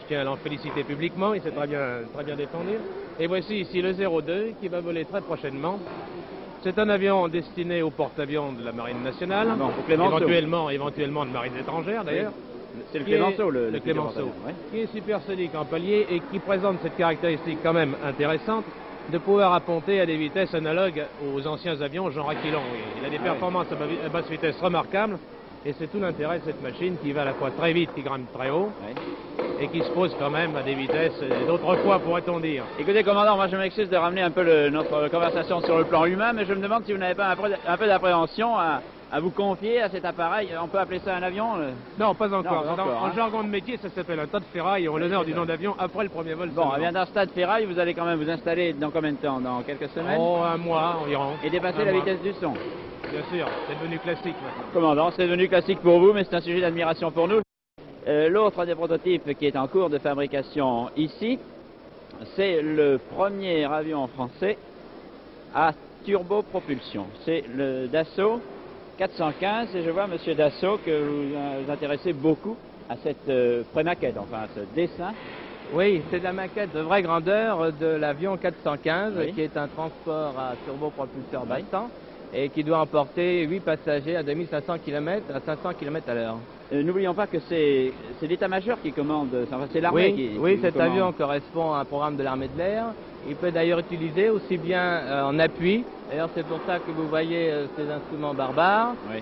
Je tiens à l'en féliciter publiquement, il s'est très bien défendu. Et voici ici le 02 qui va voler très prochainement. C'est un avion destiné au porte-avions de la Marine nationale, éventuellement de marines étrangères d'ailleurs. C'est le Clémenceau, le Clémenceau, qui est supersonique en palier et qui présente cette caractéristique quand même intéressante de pouvoir apponter à des vitesses analogues aux anciens avions genre Aquilon. Il a des performances à basse vitesse remarquables et c'est tout l'intérêt de cette machine qui va à la fois très vite, qui grimpe très haut. Et qui se pose quand même à des vitesses d'autrefois, pourrait-on dire. Écoutez, commandant, moi je m'excuse de ramener un peu notre conversation sur le plan humain, mais je me demande si vous n'avez pas un peu d'appréhension à vous confier à cet appareil. On peut appeler ça un avion? Non, pas encore. En jargon de métier, ça s'appelle un tas de ferraille, en l'honneur du nom d'avion après le premier vol. Bon, bien dans ce tas de ferraille, vous allez quand même vous installer dans combien de temps? Dans quelques semaines? Oh, 1 mois environ. Et dépasser la vitesse du son? Bien sûr, c'est devenu classique maintenant. Commandant, c'est devenu classique pour vous, mais c'est un sujet d'admiration pour nous. L'autre des prototypes qui est en cours de fabrication ici, c'est le premier avion français à turbopropulsion. C'est le Dassault 415 et je vois, monsieur Dassault, que vous vous intéressez beaucoup à cette pré-maquette, enfin à ce dessin. Oui, c'est la maquette de vraie grandeur de l'avion 415, qui est un transport à turbopropulseur battant et qui doit emporter 8 passagers à 2500 km à 500 km à l'heure. N'oublions pas que c'est c'est l'état-major qui commande, enfin, c'est l'armée qui Oui, cet commande. avion correspond à un programme de l'armée de l'air. Il peut d'ailleurs utiliser aussi bien en appui, d'ailleurs c'est pour ça que vous voyez ces instruments barbares, Oui.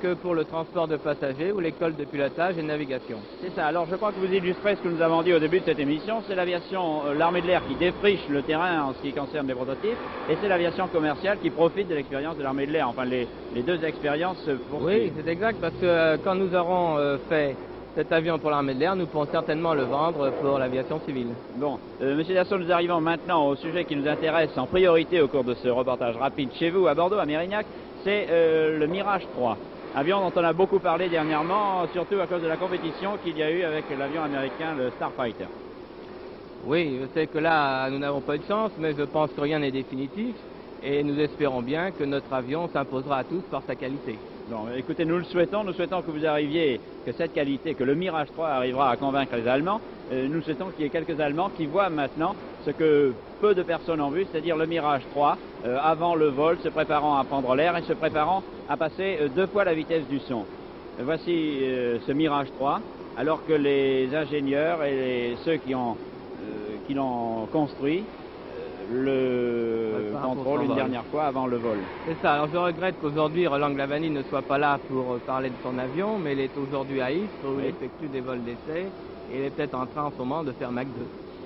que pour le transport de passagers ou l'école de pilotage et navigation. C'est ça. Alors je crois que vous illustrez ce que nous avons dit au début de cette émission. C'est l'aviation, l'armée de l'air qui défriche le terrain en ce qui concerne les prototypes, et c'est l'aviation commerciale qui profite de l'expérience de l'armée de l'air. Enfin, les deux expériences se poursuivent. Oui, c'est exact, parce que quand nous aurons fait cet avion pour l'armée de l'air, nous pourrons certainement le vendre pour l'aviation civile. Bon, Monsieur Dassault, nous arrivons maintenant au sujet qui nous intéresse en priorité au cours de ce reportage rapide chez vous à Bordeaux, à Mérignac. C'est le Mirage 3. Avion dont on a beaucoup parlé dernièrement, surtout à cause de la compétition qu'il y a eu avec l'avion américain, le Starfighter. Oui, je sais que là, nous n'avons pas eu de chance, mais je pense que rien n'est définitif. Et nous espérons bien que notre avion s'imposera à tous par sa qualité. Bon, écoutez, nous souhaitons que vous arriviez, que cette qualité, que le Mirage 3 arrivera à convaincre les Allemands. Nous souhaitons qu'il y ait quelques Allemands qui voient maintenant ce que peu de personnes ont vu, c'est-à-dire le Mirage 3, avant le vol, se préparant à prendre l'air et se préparant à passer 2 fois la vitesse du son. Voici ce Mirage 3, alors que les ingénieurs et ceux qui l'ont construit le contrôle une dernière fois avant le vol. C'est ça, alors je regrette qu'aujourd'hui Roland Glavany ne soit pas là pour parler de son avion, mais il est aujourd'hui à Istres où il effectue des vols d'essai et il est peut-être en train en ce moment de faire Mach 2.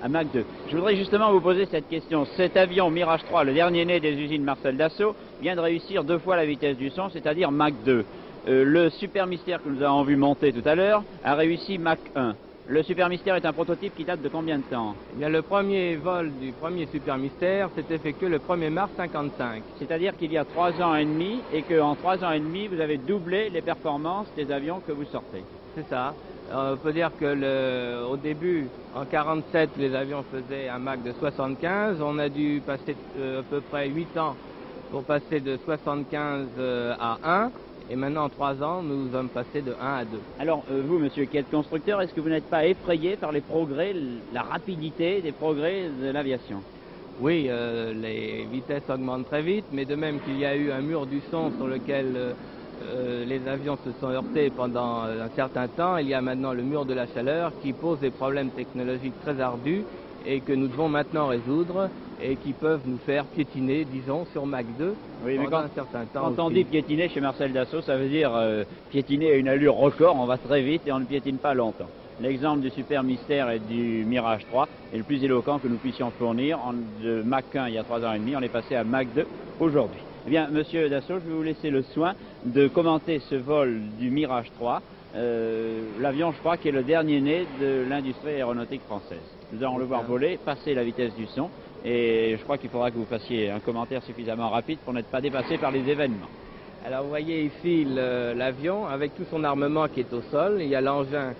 À Mach 2. Je voudrais justement vous poser cette question. Cet avion Mirage 3, le dernier né des usines Marcel Dassault, vient de réussir 2 fois la vitesse du son, c'est-à-dire Mach 2. Le Super Mystère que nous avons vu monter tout à l'heure a réussi Mach 1. Le Super Mystère est un prototype qui date de combien de temps? Eh bien, le premier vol du premier Super Mystère s'est effectué le 1er mars 1955. C'est-à-dire qu'il y a 3 ans et demi, et qu'en 3 ans et demi, vous avez doublé les performances des avions que vous sortez. C'est ça. On peut dire que au début, en 1947, les avions faisaient un Mach de 75. On a dû passer à peu près 8 ans pour passer de 75 à 1. Et maintenant, en 3 ans, nous sommes passés de 1 à 2. Alors, vous, monsieur, qui êtes constructeur, est-ce que vous n'êtes pas effrayé par les progrès, la rapidité des progrès de l'aviation? Oui, les vitesses augmentent très vite, mais de même qu'il y a eu un mur du son sur lequel les avions se sont heurtés pendant un certain temps, il y a maintenant le mur de la chaleur qui pose des problèmes technologiques très ardus et que nous devons maintenant résoudre et qui peuvent nous faire piétiner, disons, sur Mach 2 pendant un certain temps. Quand on dit piétiner chez Marcel Dassault, ça veut dire piétiner à une allure record, on va très vite et on ne piétine pas longtemps. L'exemple du Super Mystère et du Mirage 3 est le plus éloquent que nous puissions fournir. De Mach 1 il y a 3 ans et demi, on est passé à Mach 2 aujourd'hui. Eh bien, monsieur Dassault, je vais vous laisser le soin de commenter ce vol du Mirage 3, l'avion, je crois, qui est le dernier né de l'industrie aéronautique française. Nous allons le voir voler, passer la vitesse du son, et je crois qu'il faudra que vous fassiez un commentaire suffisamment rapide pour n'être pas dépassé par les événements. Alors vous voyez ici l'avion avec tout son armement qui est au sol, il y a l'engin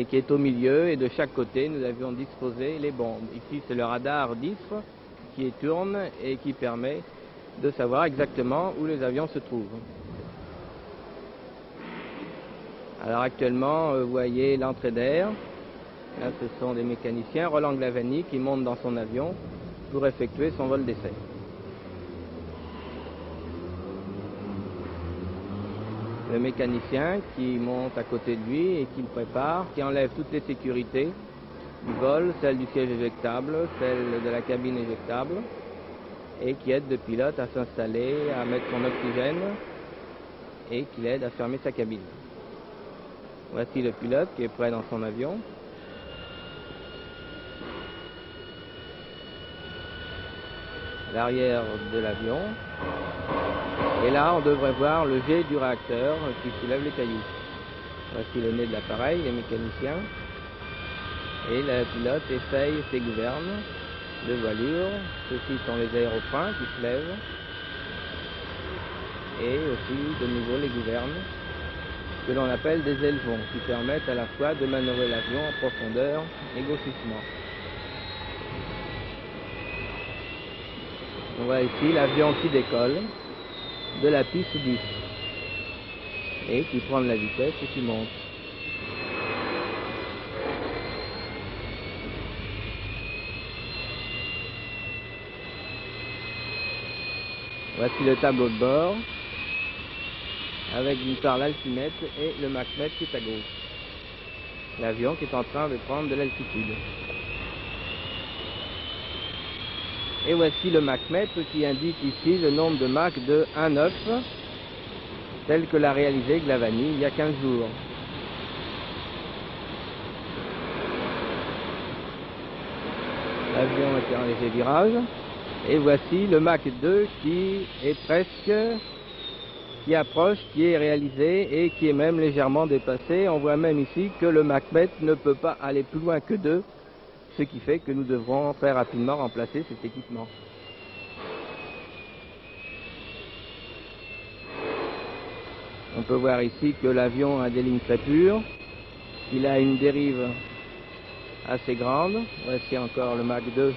qui est au milieu et de chaque côté nous avions disposé les bombes. Ici c'est le radar d'Istres qui tourne et qui permet de savoir exactement où les avions se trouvent. Alors actuellement vous voyez l'entrée d'air. Là, ce sont des mécaniciens, Roland Glavany, qui monte dans son avion pour effectuer son vol d'essai. Le mécanicien qui monte à côté de lui et qui le prépare, qui enlève toutes les sécurités du vol, celle du siège éjectable, celle de la cabine éjectable, et qui aide le pilote à s'installer, à mettre son oxygène, et qui l'aide à fermer sa cabine. Voici le pilote qui est prêt dans son avion. L'arrière de l'avion. Et là, on devrait voir le jet du réacteur qui soulève les cailloux. Voici le nez de l'appareil, les mécaniciens. Et le pilote essaye ses gouvernes de voilure. Ceux-ci sont les aérofreins qui se lèvent. Et aussi, de nouveau, les gouvernes que l'on appelle des ailerons, qui permettent à la fois de manœuvrer l'avion en profondeur et gauchissement. On voit ici l'avion qui décolle de la piste 10 et qui prend de la vitesse et qui monte. Voici le tableau de bord avec d'une part l'altimètre et le machmètre qui est à gauche. l'avion qui est en train de prendre de l'altitude. Et voici le machmètre qui indique ici le nombre de Mach de 1,9 tel que l'a réalisé Glavany il y a 15 jours. L'avion était en léger virage. Et voici le Mach 2 qui est presque, qui approche, qui est réalisé et qui est même légèrement dépassé. On voit même ici que le machmètre ne peut pas aller plus loin que 2, ce qui fait que nous devrons très rapidement remplacer cet équipement. On peut voir ici que l'avion a des lignes très pures, il a une dérive assez grande. Voici encore le Mach 2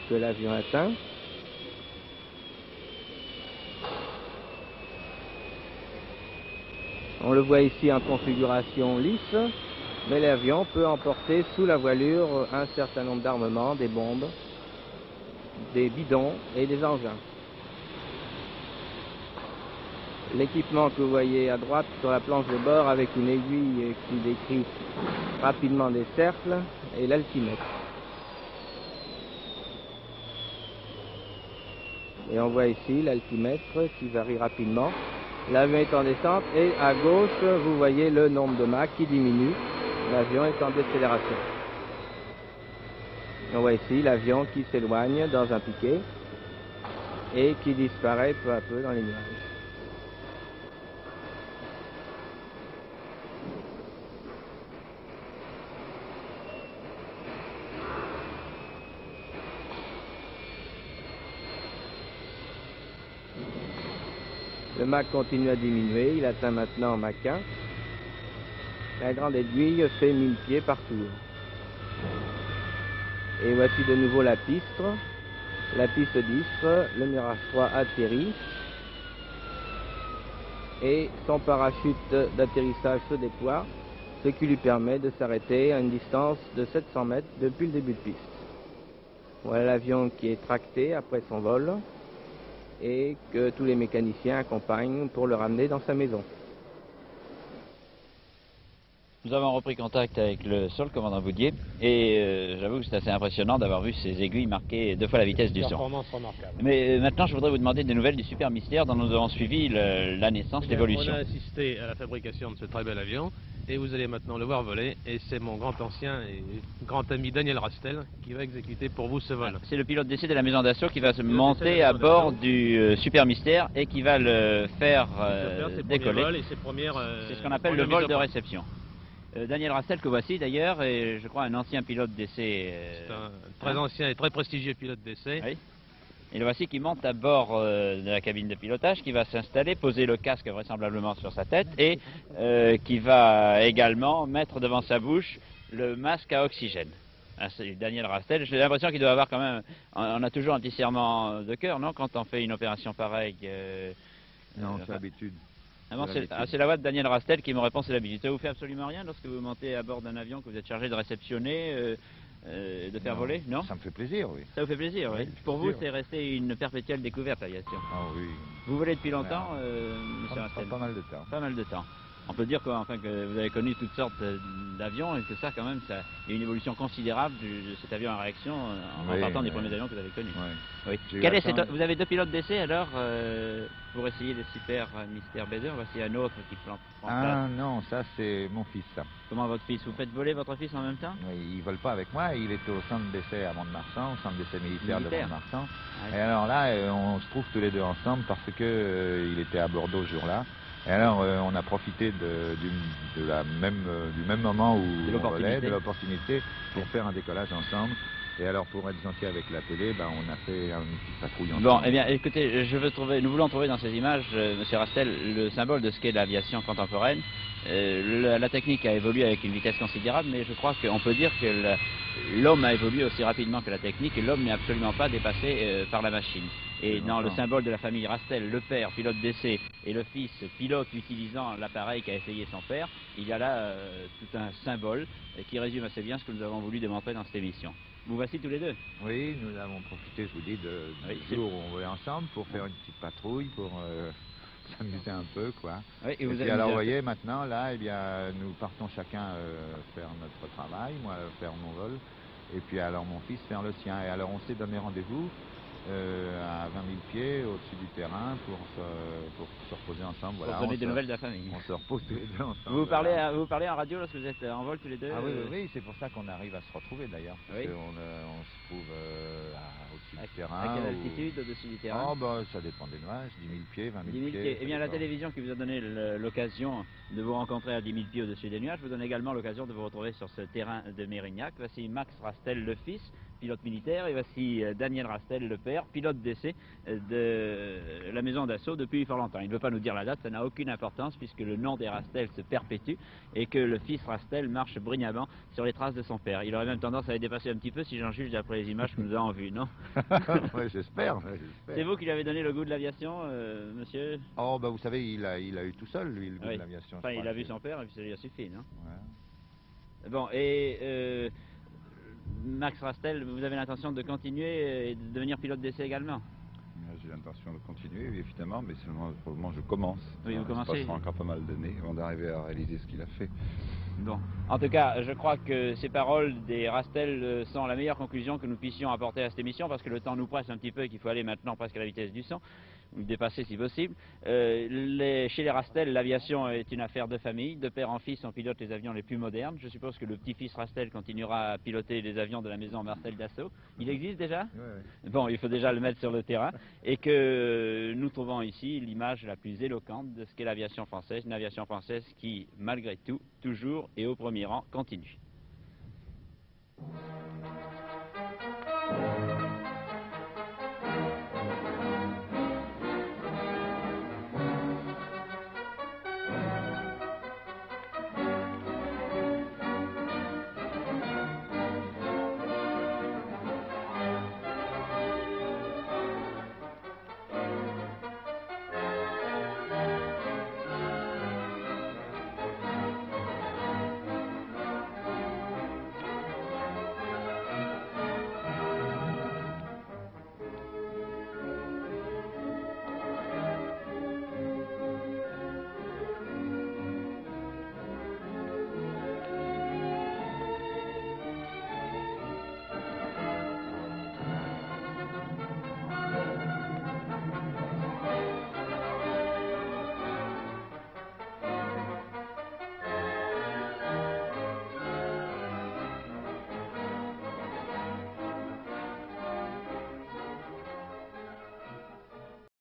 que l'avion atteint. On le voit ici en configuration lisse, mais l'avion peut emporter sous la voilure un certain nombre d'armements, des bombes, des bidons et des engins. L'équipement que vous voyez à droite sur la planche de bord avec une aiguille qui décrit rapidement des cercles est l'altimètre. Et on voit ici l'altimètre qui varie rapidement. L'avion est en descente et à gauche, vous voyez le nombre de Mach qui diminue. L'avion est en décélération. On voit ici l'avion qui s'éloigne dans un piquet et qui disparaît peu à peu dans les nuages. Le Mach continue à diminuer, il atteint maintenant Mach 1. La grande aiguille fait 1000 pieds par tour. Et voici de nouveau la piste 10, le Mirage 3 atterrit. Et son parachute d'atterrissage se déploie, ce qui lui permet de s'arrêter à une distance de 700 mètres depuis le début de piste. Voilà l'avion qui est tracté après son vol et que tous les mécaniciens accompagnent pour le ramener dans sa maison. Nous avons repris contact avec le sol, commandant Boudier, et j'avoue que c'est assez impressionnant d'avoir vu ces aiguilles marquer 2 fois la vitesse du son. Performance remarquable. Mais maintenant, je voudrais vous demander des nouvelles du Super Mystère dont nous avons suivi la naissance, l'évolution. On a assisté à la fabrication de ce très bel avion, et vous allez maintenant le voir voler, et c'est mon grand ancien et grand ami Daniel Rastel qui va exécuter pour vous ce vol. C'est le pilote d'essai de la maison d'assaut qui va se monter à bord du Super Mystère et qui va le faire décoller. C'est ce qu'on appelle le vol de réception. Daniel Rastel, que voici d'ailleurs, est je crois un ancien pilote d'essai. C'est un très ancien et très prestigieux pilote d'essai. Oui. Et le voici qui monte à bord de la cabine de pilotage, qui va s'installer, poser le casque vraisemblablement sur sa tête et qui va également mettre devant sa bouche le masque à oxygène. C'est Daniel Rastel. J'ai l'impression qu'il doit avoir quand même... On a toujours un petit serrement de cœur, non, quand on fait une opération pareille Non, c'est l'habitude. C'est la voix de Daniel Rastel qui me répond, c'est l'habitude. Ça vous fait absolument rien lorsque vous montez à bord d'un avion que vous êtes chargé de réceptionner, de faire voler, non? Ça me fait plaisir, oui. Ça vous fait plaisir, oui. Pour vous, c'est resté une perpétuelle découverte, l'aviation. Ah oui. Vous volez depuis longtemps, monsieur Rastel? Pas mal de temps. Pas mal de temps. On peut dire enfin, que vous avez connu toutes sortes d'avions et que ça, quand même, il y a une évolution considérable de cet avion en réaction en partant des premiers avions que vous avez connus. Oui. Vous avez 2 pilotes d'essai alors pour essayer le Super Mystère B2. Voici un autre qui prend place. Non, ça c'est mon fils. Ça. Comment votre fils? Vous faites voler votre fils en même temps? Oui, il ne vole pas avec moi. Il était au centre d'essai à Mont-de-Marsan, au centre d'essai militaire de Mont-de-Marsan. Et alors là, on se trouve tous les deux ensemble parce que il était à Bordeaux ce jour-là. Et alors, on a profité du même moment où on volait, de l'opportunité, pour faire un décollage ensemble. Et alors, pour être gentil avec la télé, on a fait une petite patrouille ensemble. Bon, eh bien, écoutez, nous voulons trouver dans ces images, monsieur Rastel, le symbole de ce qu'est l'aviation contemporaine. La technique a évolué avec une vitesse considérable, mais je crois qu'on peut dire que l'homme a évolué aussi rapidement que la technique, et l'homme n'est absolument pas dépassé par la machine. Et dans le symbole de la famille Rastel, le père pilote d'essai et le fils pilote utilisant l'appareil qu'a essayé son père, il y a là tout un symbole qui résume assez bien ce que nous avons voulu démontrer dans cette émission. Vous voici tous les deux. Oui, nous avons profité, je vous dis, du jour où on volait ensemble pour faire une petite patrouille, pour s'amuser un peu, quoi. Oui, et puis alors, vous voyez, maintenant, là, eh bien, nous partons chacun faire notre travail, moi faire mon vol, et puis alors mon fils faire le sien. Et alors, on s'est donné rendez-vous à 20 000 pieds au-dessus du terrain pour se reposer ensemble. Voilà, pour donner des nouvelles de la famille. On se repose tous les deux ensemble. Vous parlez en radio lorsque vous êtes en vol tous les deux? Ah oui, c'est pour ça qu'on arrive à se retrouver d'ailleurs. Parce oui. qu'on se trouve au-dessus du terrain. À quelle altitude au-dessus du terrain? Oh, bah, ça dépend des nuages, 10 000 pieds, 20 000 pieds. Eh bien, la télévision qui vous a donné l'occasion de vous rencontrer à 10 000 pieds au-dessus des nuages vous donne également l'occasion de vous retrouver sur ce terrain de Mérignac. Voici Max Rastel, le fils, pilote militaire, et voici Daniel Rastel, le père, pilote d'essai de la maison d'assaut depuis fort longtemps. Il ne veut pas nous dire la date, ça n'a aucune importance puisque le nom des Rastel se perpétue et que le fils Rastel marche brillamment sur les traces de son père. Il aurait même tendance à les dépasser un petit peu si j'en juge d'après les images que nous avons vues, non? Oui, j'espère. C'est vous qui lui avez donné le goût de l'aviation, monsieur? Oh, bah vous savez, il a eu tout seul, lui, le goût de l'aviation. Enfin, il a vu son père et puis ça lui a suffi, non? Ouais. Bon, et Max Rastel, vous avez l'intention de continuer et de devenir pilote d'essai également? J'ai l'intention de continuer, évidemment, mais seulement pour le moment je commence. Oui, vous commencez. Ça passera encore pas mal d'années avant d'arriver à réaliser ce qu'il a fait. Bon, en tout cas, je crois que ces paroles des Rastel sont la meilleure conclusion que nous puissions apporter à cette émission, parce que le temps nous presse un petit peu et qu'il faut aller maintenant presque à la vitesse du son, ou dépasser si possible. Chez les Rastel, l'aviation est une affaire de famille. De père en fils, on pilote les avions les plus modernes. Je suppose que le petit-fils Rastel continuera à piloter les avions de la maison Marcel Dassault. Il existe déjà? Oui. Bon, il faut déjà le mettre sur le terrain. Et que nous trouvons ici l'image la plus éloquente de ce qu'est l'aviation française. Une aviation française qui, malgré tout, toujours et au premier rang, continue.